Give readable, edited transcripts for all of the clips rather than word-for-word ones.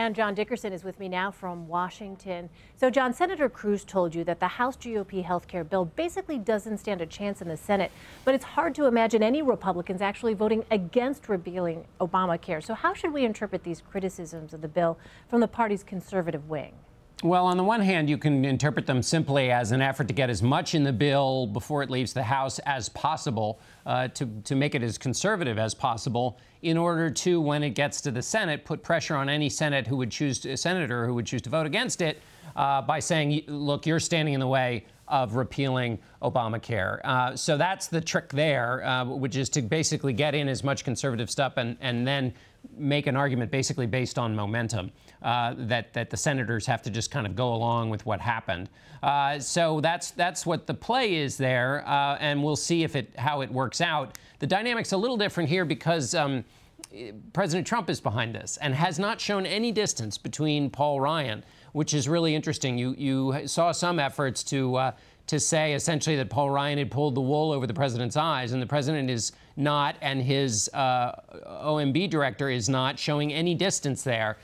And John Dickerson is with me now from Washington. So, John, Senator Cruz told you that the House GOP health care bill basically doesn't stand a chance in the Senate, but it's hard to imagine any Republicans actually voting against repealing Obamacare. So how should we interpret these criticisms of the bill from the party's conservative wing? Well, on the one hand, you can interpret them simply as an effort to get as much in the bill before it leaves the House as possible, to make it as conservative as possible, in order to, when it gets to the Senate, put pressure on any senator who would choose to vote against it by saying, look, you're standing in the way of repealing Obamacare. So that's the trick there, which is to basically get in as much conservative stuff and then make an argument basically based on momentum, that the senators have to just kind of go along with what happened. So that's what the play is there, and we'll see how it works out. The dynamic's a little different here because President Trump is behind this and has not shown any distance between Paul Ryan, which is really interesting. You saw some efforts to say essentially that Paul Ryan had pulled the wool over the president's eyes, and the president is not, and his OMB director is not showing any distance there.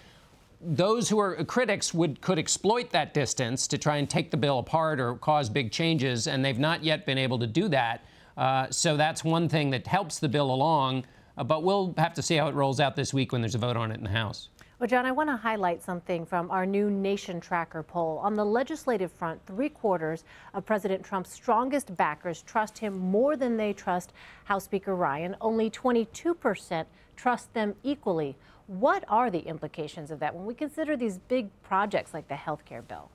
Those who are critics could exploit that distance to try and take the bill apart or cause big changes, and they've not yet been able to do that. So that's one thing that helps the bill along, but we'll have to see how it rolls out this week when there's a vote on it in the House. Well, John, I want to highlight something from our new Nation Tracker poll. On the legislative front, 3/4 of President Trump's strongest backers trust him more than they trust House Speaker Ryan. Only 22% trust them equally. What are the implications of that when we consider these big projects like the health care bill?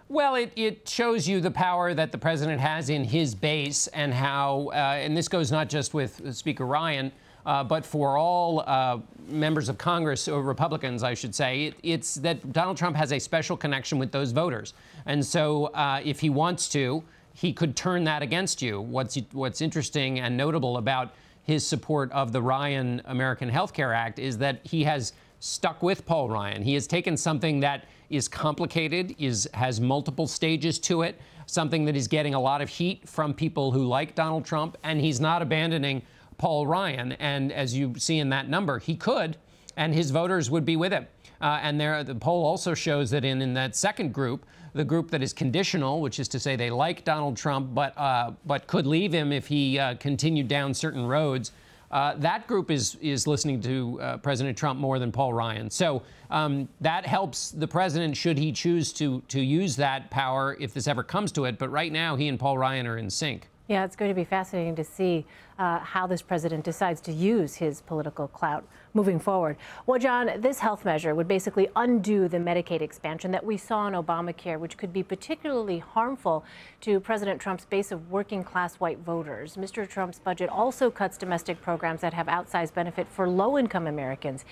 Well, it shows you the power that the president has in his base and how, and this goes not just with Speaker Ryan, but for all members of Congress, or Republicans, I should say, it's that Donald Trump has a special connection with those voters. And so if he wants to, he could turn that against you. What's interesting and notable about his support of the Ryan American Health Care Act is that he has stuck with Paul Ryan. He has taken something that is complicated, has multiple stages to it, something that is getting a lot of heat from people who like Donald Trump, and he's not abandoning Paul Ryan. And as you see in that number, he could, and his voters would be with him. And the poll also shows that in that second group, the group that is conditional, which is to say they like Donald Trump but could leave him if he continued down certain roads, that group is listening to President Trump more than Paul Ryan. So that helps the president should he choose to use that power if this ever comes to it. But right now, he and Paul Ryan are in sync. Yeah, it's going to be fascinating to see how this president decides to use his political clout moving forward. Well, John, this health measure would basically undo the Medicaid expansion that we saw in Obamacare, which could be particularly harmful to President Trump's base of working-class white voters. Mr. Trump's budget also cuts domestic programs that have outsized benefit for low-income Americans.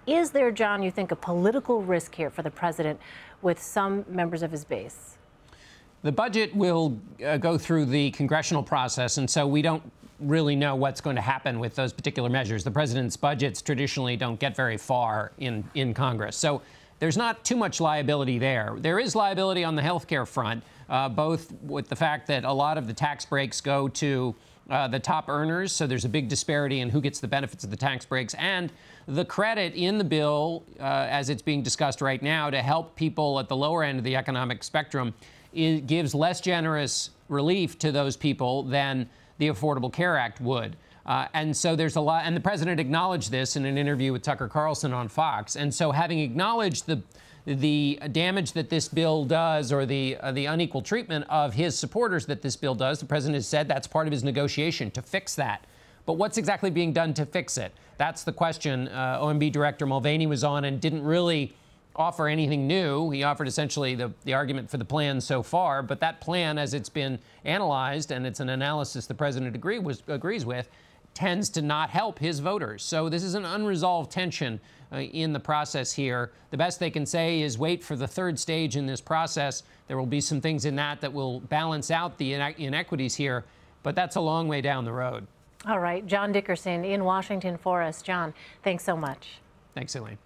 Is there, John, you think, a political risk here for the president with some members of his base? The budget will go through the congressional process, and so we don't really know what's going to happen with those particular measures. The president's budgets traditionally don't get very far in Congress. So there's not too much liability there. There is liability on the health care front, both with the fact that a lot of the tax breaks go to the top earners, so there's a big disparity in who gets the benefits of the tax breaks, and the credit in the bill, as it's being discussed right now, to help people at the lower end of the economic spectrum. It gives less generous relief to those people than the Affordable Care Act would. And so there's a lot, and the president acknowledged this in an interview with Tucker Carlson on Fox. And so having acknowledged the damage that this bill does, or the unequal treatment of his supporters that this bill does, the president has said that's part of his negotiation to fix that. But what's exactly being done to fix it? That's the question. OMB Director Mulvaney was on and didn't really offer anything new. He offered essentially the argument for the plan so far, but that plan, as it's been analyzed, and it's an analysis the president agrees with, tends to not help his voters. So this is an unresolved tension in the process here. The best they can say is wait for the third stage in this process. There will be some things in that will balance out the inequities here, but that's a long way down the road. All right, John Dickerson in Washington for us. John, thanks so much. Thanks, Elaine.